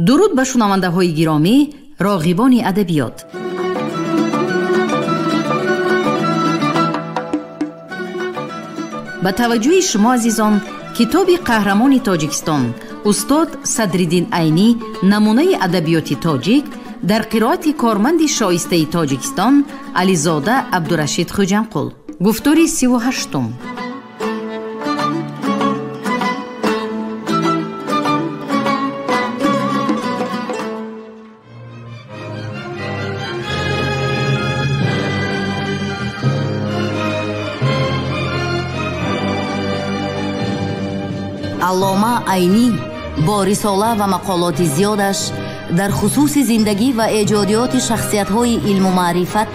درود به شنونده‌های گرامی، راغبان ادبیات. با توجه شما عزیزان، کتاب قهرمان تاجیکستان استاد صدرالدین عینی نمونه ادبیات تاجیک در قرائت کارمند شایسته تاجیکستان علیزاده عبدالرشید خوجانقول. گفتاری 38م. علامه عینی با رساله و مقالات زیادش در خصوص زندگی و ایجادیات شخصیت‌های علم و معرفت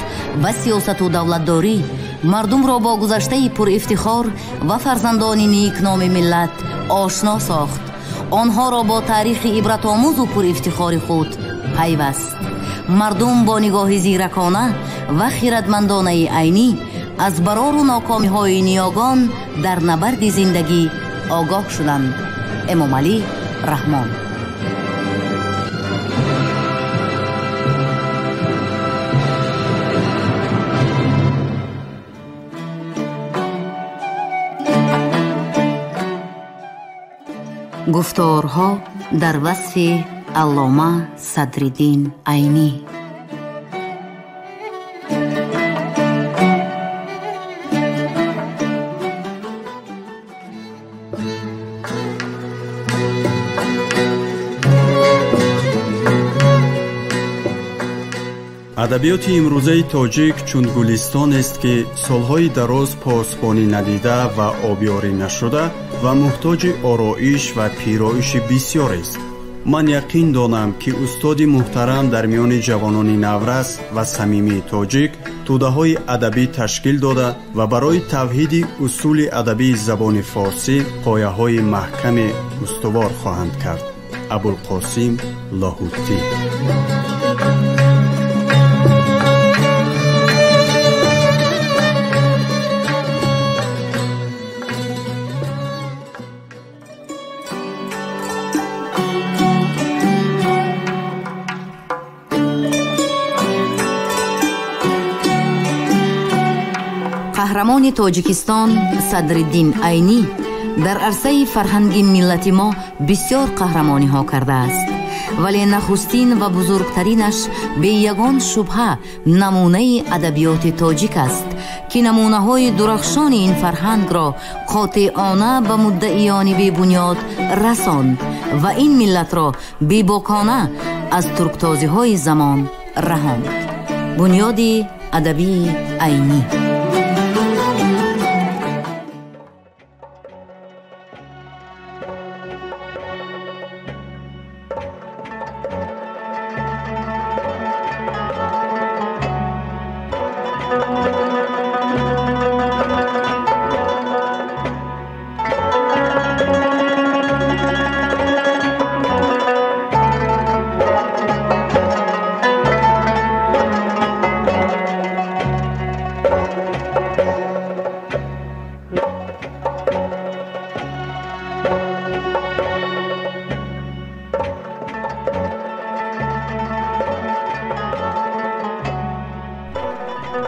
و سیاست و دولتداری مردم را با گذشته پر افتخار و فرزندان نیکنام ملت آشنا ساخت. آنها را با تاریخ عبرت آموز و پر افتخار خود پیوست. مردم با نگاه زیرکانه و خردمندانه عینی از برار و ناکامی‌های نیاگان در نبرد زندگی آگاه شدند. امام علی رحمان. گفتارها در وصف علامه صدرالدین عینی. ادبیات امروزه تاجیک چون گلستان است که سالهای دراز پاسبانی ندیده و آبیاری نشده و محتاج آرایش و پیرایش بسیار است. من یقین دارم که استاد محترم در میان جوانان نورس و صمیمی تاجیک توده‌های ادبی تشکیل داده و برای توحید اصول ادبی زبان فارسی پایه‌های محکم استوار خواهند کرد. ابوالقاسم لاهوتی. قهرمان تاجیکستان صدرالدین عینی در عرصه فرهنگ ملت ما بسیار قهرمانی ها کرده است، ولی نخستین و بزرگترینش به یگان شبهه نمونه ادبیات تاجیک است که نمونه های درخشان این فرهنگ را قاطعانه به مدعیان بی بنیاد رساند و این ملت را بی باکانه از ترکتازی های زمان رهاند. بنیاد ادبی عینی.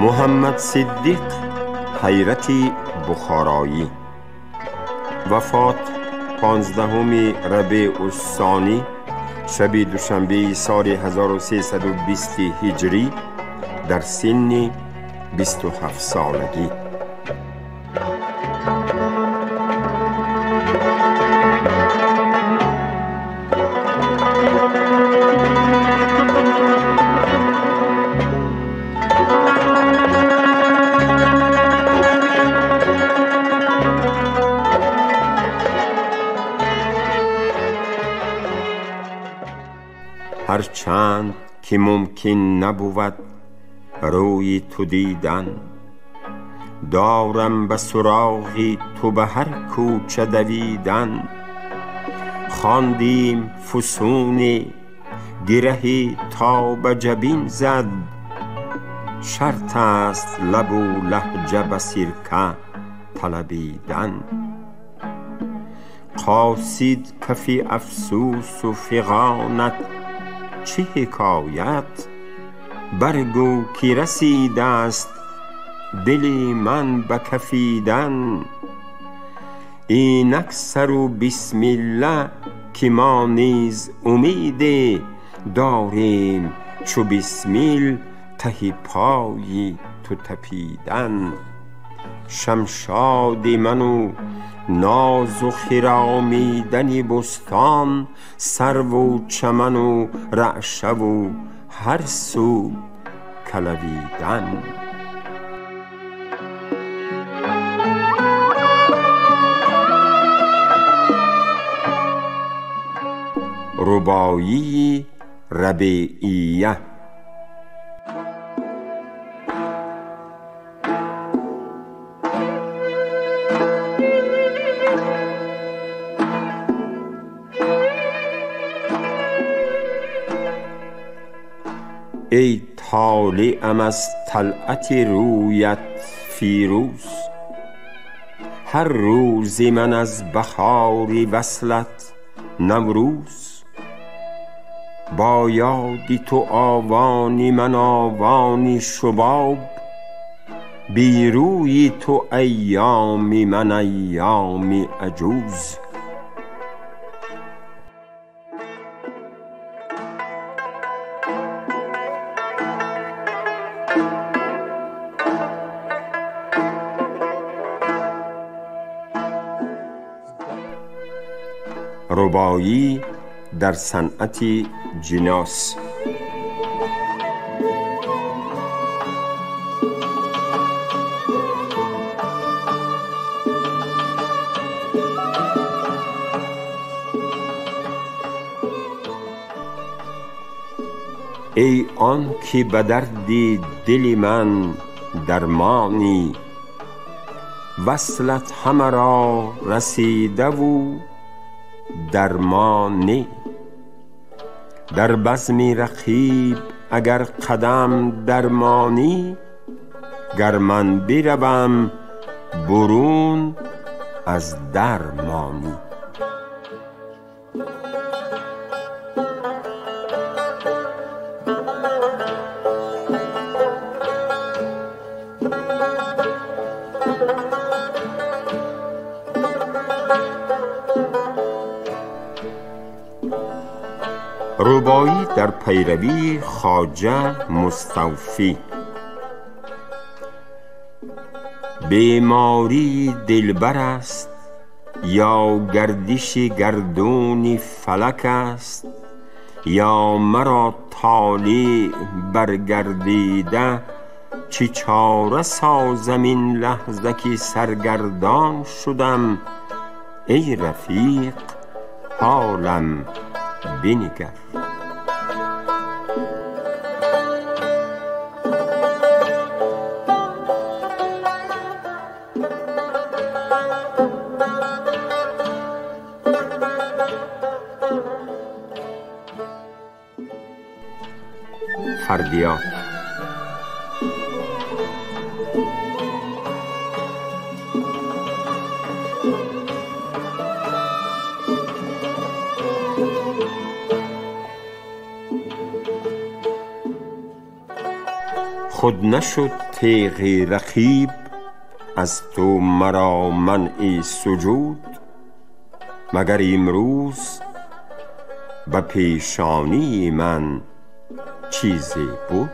محمد صدیق حیرتی بخارایی. وفات 15 ربیع الثانی شب دوشنبه سال 1320 هجری در سن 27 سالگی. هرچند که ممکن نبود روی تو دیدن، دارم به سراغی تو به هر کوچه دویدن. خواندیم فسون گرهی تا به جبین زد، شرط است لب و لهجه به سرکه طلبیدن. قاصد کفی افسوس و فغانت چه حکایت؟ برگو که رسیده است دل من به کفیدن. اینک سر و بسم الله که ما نیز امید داریم چو بسمیل ته پای تو تپیدن. شمشاد من و ناز و خرامیدن بستان، سرو و چمن و رعشه و هر سو کلویدن. رباعی ربیعیه. ای طالعم از طلعت رویت فیروز، هر روزی من از بهار وصلت نوروز. با یادی تو آوانی من آوانی شباب، بی روی تو ایامی من ایامی عجوز. رباعی در صنعت جناس. ای آن که به درد دل من درمانی، وصلت همه را رسیده و درمانی. در بزم رقیب اگر قدم درمانی، گر من بروم برون از درمانی. رباعی در پیروی خواجه مستوفی. بیماری دلبر است یا گردش گردون فلک است، یا مرا طالع برگردیده چه چاره سازم این لحظه که سرگردان شدم. ای رفیق حالم بنگر. فردیات. خود نشد تیغ رقیب از تو مرا منع سجود، مگر امروز به پیشانی من چیزی بود؟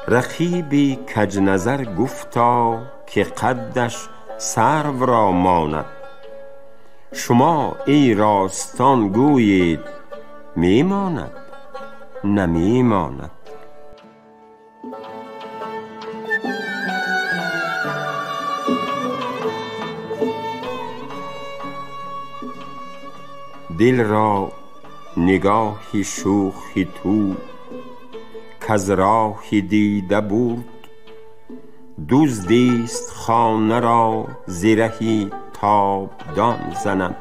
رقیبی کج نظر گفتا که قدش سرو را ماند. شما ای راستان گویید میماند نمیماند. دل را نگاهی شوخی تو کز راهی دیده بود، دزدیست خانه را زرهی تابدان زند.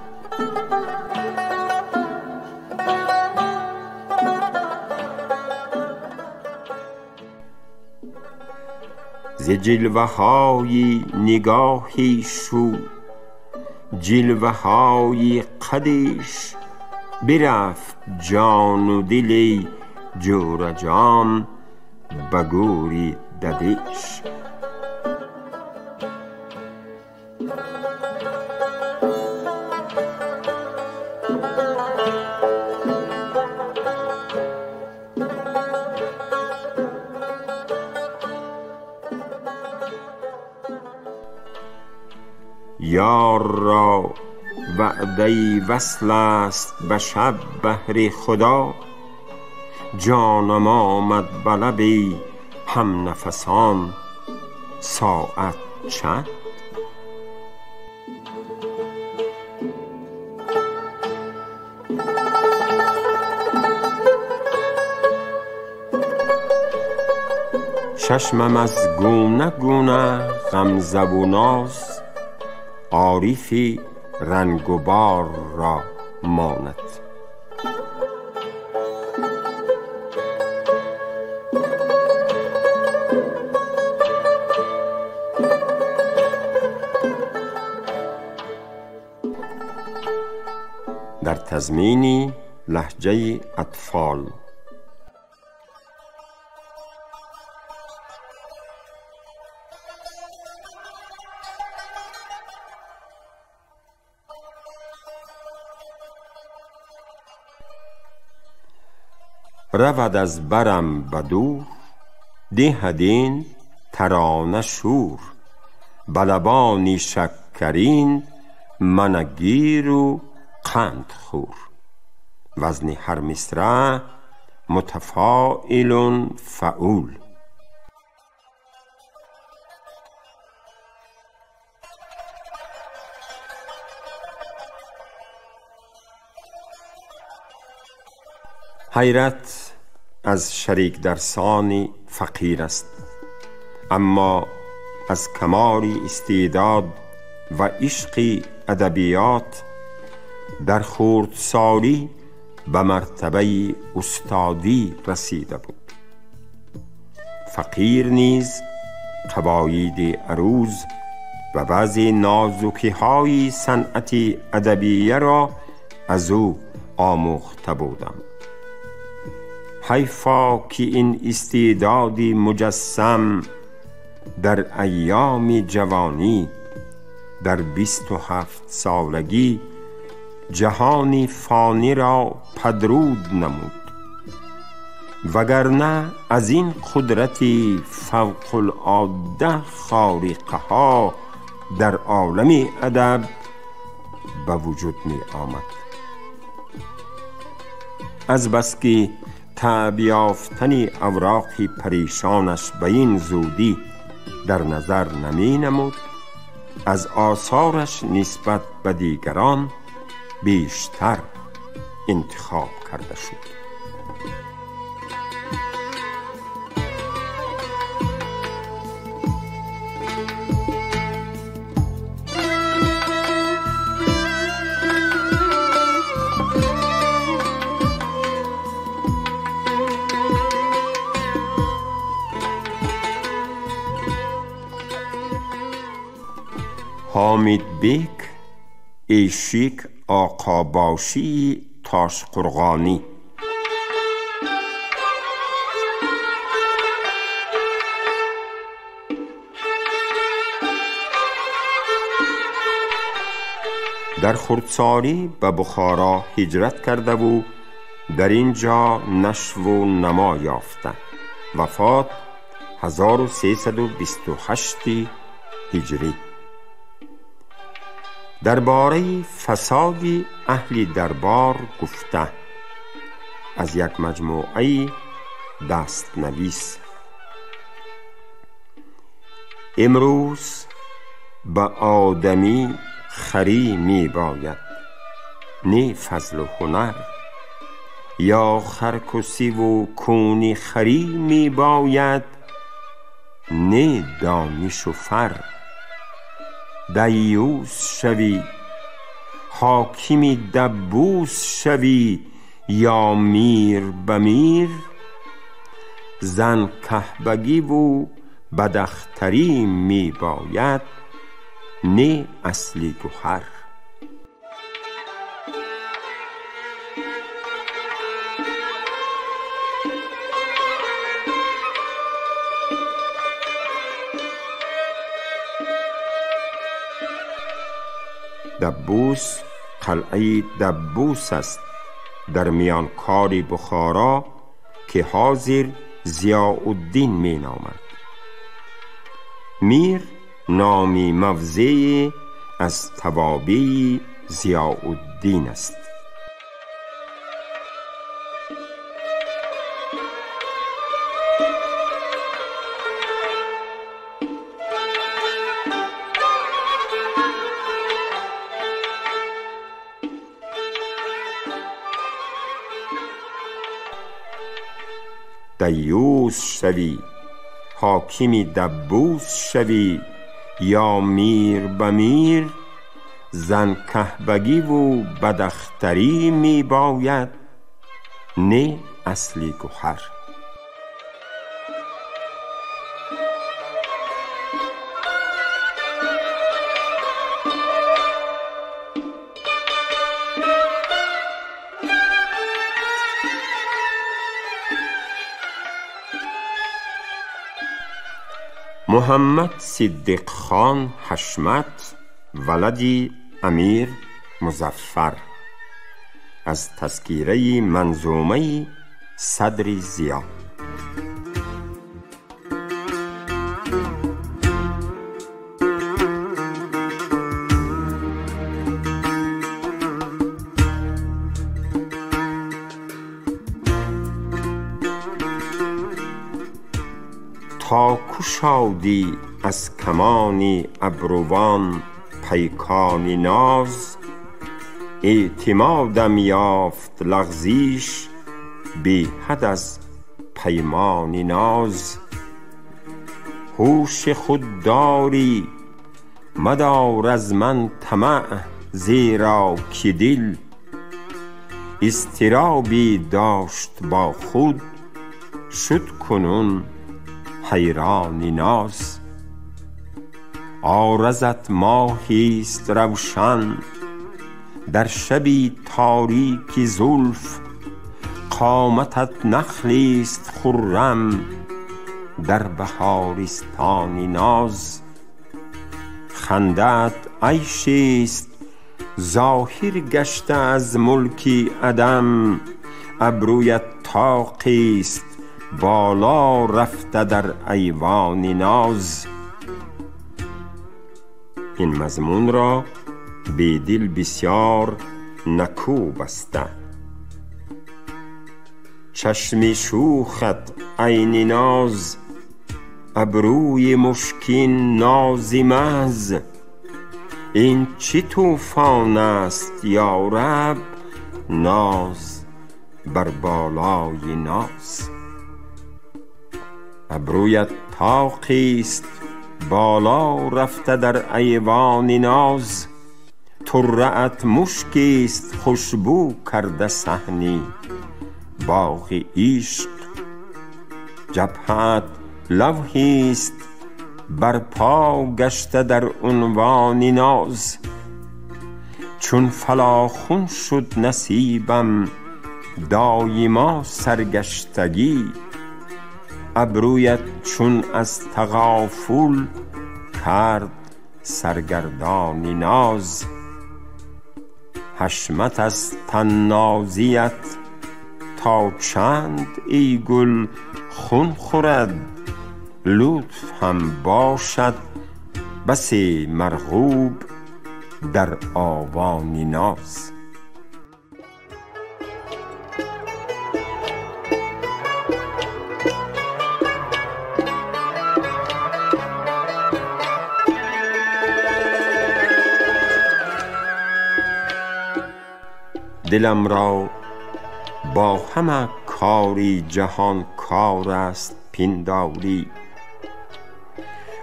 ز جلوه های نگاهی شو، جلوه های قدش برفت جان و دلی جور جان بگوری ددش. یار را وعده وصل است به شب بهر خدا، جانم آمد به لب هم نفسان ساعت چند. چشمم از گونه گونه غمزه و ناز، عارفی رنگ و بار را ماند. در تضمینی لهجه اطفال. رود از برم بدور، دهدین ترانه شور، بلبانی شکرین من گیر و قند خور. وزن هر مصرع متفاعل فعول. حیرت از شریک درسانی فقیر است، اما از کمال استعداد و عشق ادبیات در خردسالی به مرتبه استادی رسیده بود. فقیر نیز قواعد عروض و بعضی نازکی های صنعت ادبیه را از او آموخته بودم. حیفا که این استعداد مجسم در ایام جوانی در 27 سالگی جهانی فانی را پدرود نمود، وگرنه از این قدرتی فوق العاده خارقه ها در عالم ادب به وجود می آمد. از بس که تعب یافتن اوراق پریشانش به این زودی در نظر نمی نمود، از آثارش نسبت به دیگران بیشتر انتخاب کرده شد. حامد بیک ایشیک آقاباشی تاشقرغانی. در خردسالی به بخارا هجرت کرده و در اینجا نشو و نما یافته. وفات 1328 هجری. درباره فساد اهل دربار گفته از یک مجموعه دستنویس. امروز به آدمی خری می باید، نه فضل و هنر، یا خرکسی و کونی خری می باید، نه دانش و فر. دیوس شوی حاکمی دبوس شوی، یا میر بمیر. زن کهبگی و بداختری می باید، نه اصلی گوهر. دبوس قلعه دبوس است در میان کاری بخارا که حاضر ضیاءالدین می نامد. میر نامی موضعی از توابع ضیاءالدین است. دیوس شوی حاکمی دبوس شوی، یا میر بمیر. زن کهبگی و بداختری می باید، نه اصلی گوهر. محمد صدیق خان حشمت ولدی امیر مظفر از تذکیره منظومه صدر ضیا. تا کشادی از کمانی ابروان پیکانی ناز، اعتمادم یافت لغزیش بی حد از پیمانی ناز. هوش خود داری مدار از من طمع، زیرا که دل اضطرابی داشت با خود، شد کنون حیرانی ناز. عارضت ماهیست روشن در شبی تاریک زلف، قامتت نخلیست خرم در بهارستانی ناز. خندت عیشیست ظاهر گشته از ملکی عدم، ابرویت طاقیست بالا رفته در ایوانی ناز. این مضمون را بی دل بسیار نکو بسته. چشم شوخت عین ناز، ابروی مشکین نازمز. این چه طوفان است یا رب، ناز بر بالای ناز. ابرویت طاقیست بالا رفته در ایوان ناز، طره مشکیست خوشبو کرده صحنی باغ عشق. جبهت لوحیست بر پا گشته در عنوان ناز. چون فلاخن شد نصیبم دایما سرگشتگی، ابرویت چون از تغافل کرد سرگردانی ناز. حشمت از طنازیت تا چند ای گل خون خورد، لطف هم باشد بسی مرغوب در آوانی ناز. دلم را با همه کاری جهان کار است پنداری،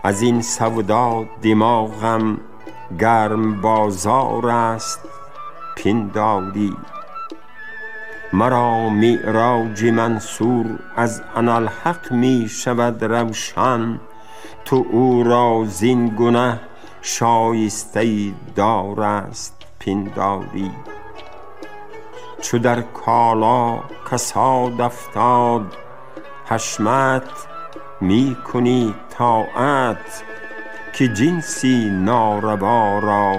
از این سودا دماغم گرم بازار است پنداری. مرا معراج منصور از اناالحق می شود روشن، تو او را زین گنه شایسته دار است پنداری. چو در کالا کساد افتاد حشمت، می کنی طاعت که جنسی ناروا را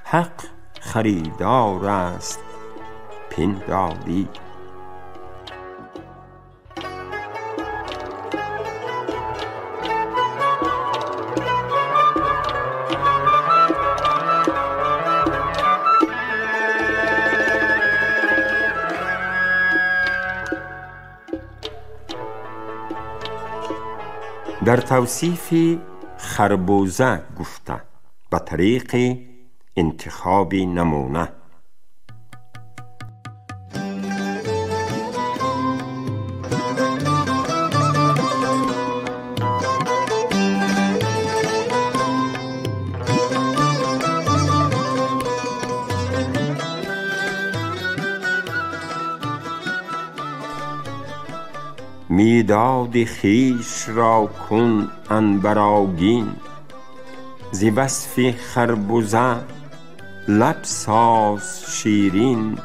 حق خریدار است پنداری. در توصیف خربوزه گفته به طریق انتخاب نمونه. میداد خویش را کن عنبرآگین، ز وصف خربزه لب ساز شیرین.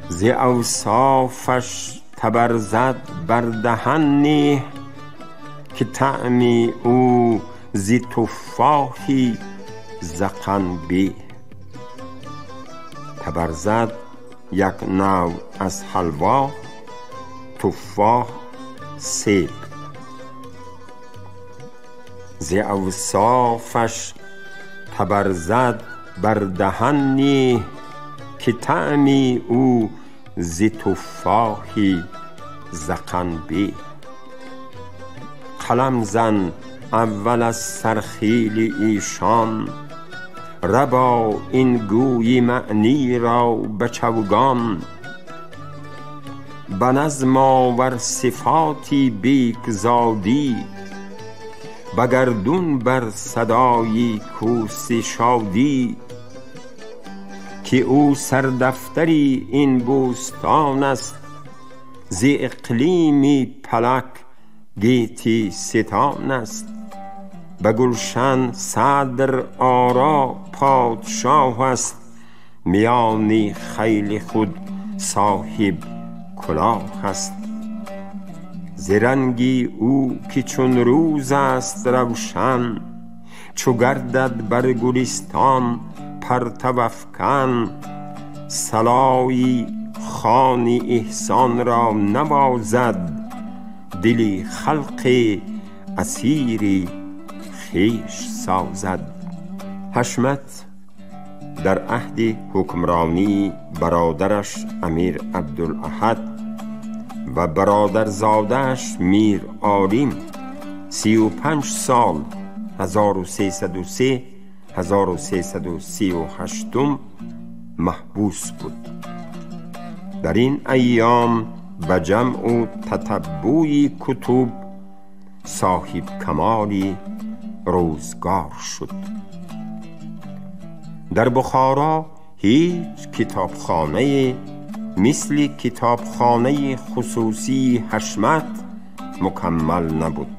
ز اوصافش تبرزد بر دهن نه، که طعم او ز تفاحی زقن به. تبرزد یک نوع از حلوا، تفاح سیب. ز اوصافش تبرزد بر دهن نه، که طعم او ز تفاحی زقن به. قلم زن اول از سرخیل ایشان، ربا این گوی معنی را به چوگان. به نظم آور صفاتی بیگزادی، به گردون بر صدای کوس شادی. که او سردفتری این بوستان است، ز اقلیم پلک گیتی ستان است. به گلشن صدر آرا پادشاه است، میان خیل خود صاحب کلاه است. ز رنگی او که چون روز است روشن، چو گردد بر گلستان پرتو افکن. صلای خوان احسان را نوازد، دل خلق اسیر خویش سازد. حشمت در عهد حکمرانی برادرش امیر عبدالاحد و برادرزاده‌اش میر عالم 35 سال 1303 1338 محبوس بود. در این ایام به جمع و تتبع کتب صاحب کمالی روزگار شد. در بخارا هیچ کتابخانه مثل کتابخانه خصوصی حشمت مکمل نبود.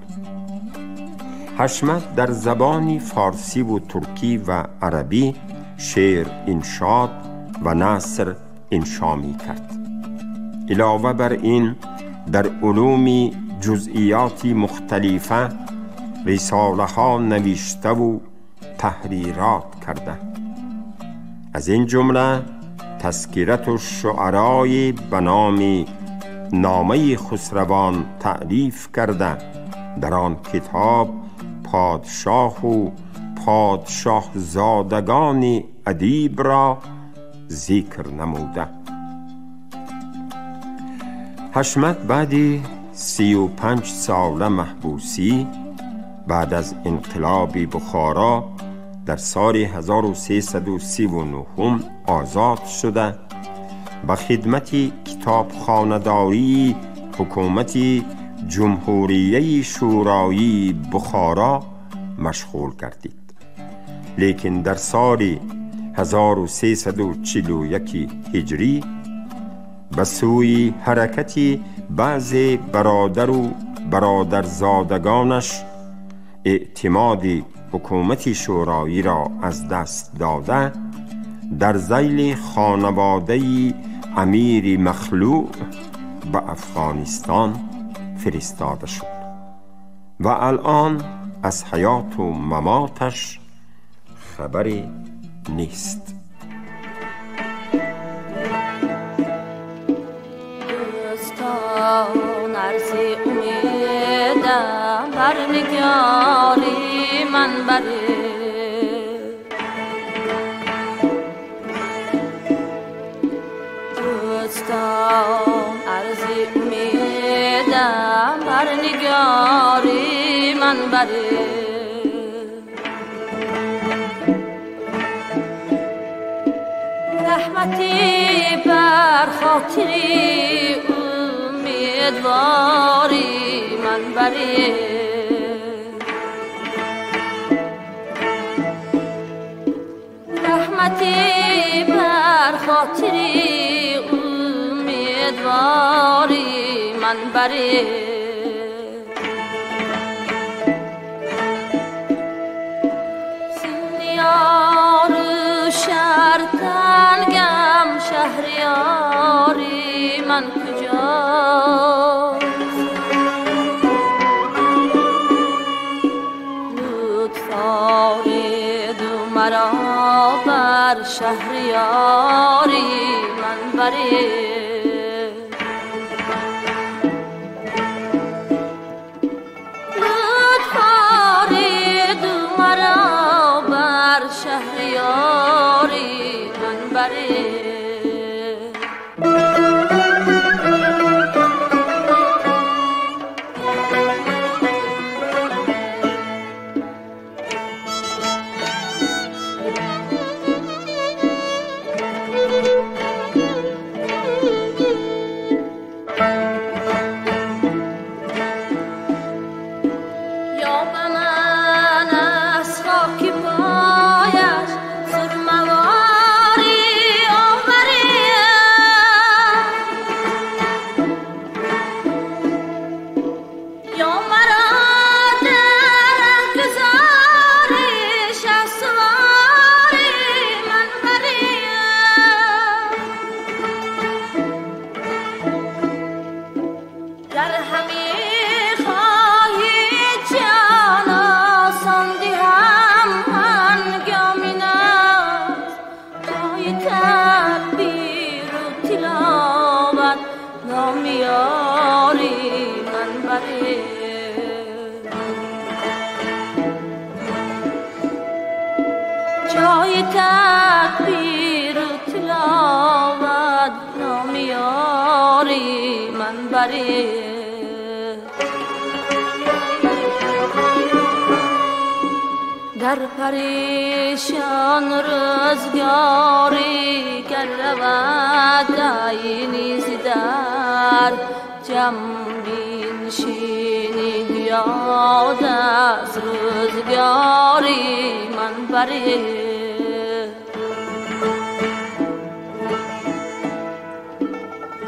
حشمت در زبان فارسی و ترکی و عربی شعر انشاد و نثر انشا می کرد. علاوه بر این در علوم جزئیاتی مختلفه رساله ها نوشته و تحریرات کرده. از این جمله تذکرة الشعراء به نام نامه خسروان تألیف کرده. در آن کتاب پادشاه و پادشاه زادگان ادیب را ذکر نموده. حشمت بعد 35 سال محبوسی بعد از انقلاب بخارا در سال 1339 آزاد شده به خدمت کتابخانه‌داری حکومت جمهوریه شورایی بخارا مشغول گردید. لیکن در سال 1341 هجری به سوی حرکتی بعض برادر و برادرزادگانش اعتماد حکومت شورایی را از دست داده در ذیل خانواده امیر مخلوع به افغانستان فرستاده شد و الان از حیات و مماتش خبری نیست. دوستان عرض امیدم بر نگاری من بره، دوستان عرض امیدم بر نگاری من بره. رحمتی بر خاطری امیدواری من بری، رحمتی بر خاطری امیدواری من بری. سینیار شرطنگم شهریاری من کجاست؟ لطف آرید مرا بر شهریاری من بری. لطف آرید مرا بر شهریاری من بری. جای تکبیر و تلاوت نامیاری من بری. در پریشان روزگاری گر رود عینی زدر جم بینشینی یاد از روزگاری من بری.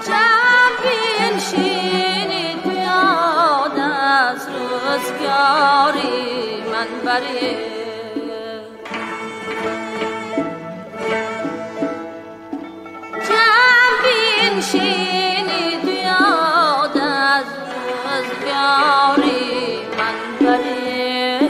جم بینشینی یاد از روزگاری من بری. جم بینشینی یاد از روزگاری من بری.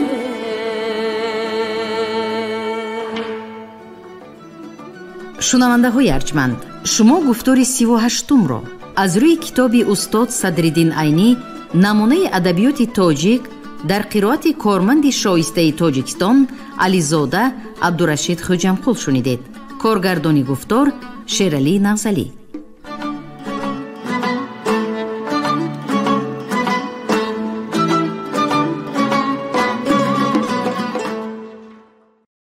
شنونده‌های ارجمند، شما گفتار 38م را از روی کتاب استاد صدرالدین عینی نمونه ادبیات تاجیک در قرائت کارمند شایسته تاجیکستان علیزاده عبدالرشید خوجمقل شنیدید. کارگردانی گفتار شیرعلی نغزلی.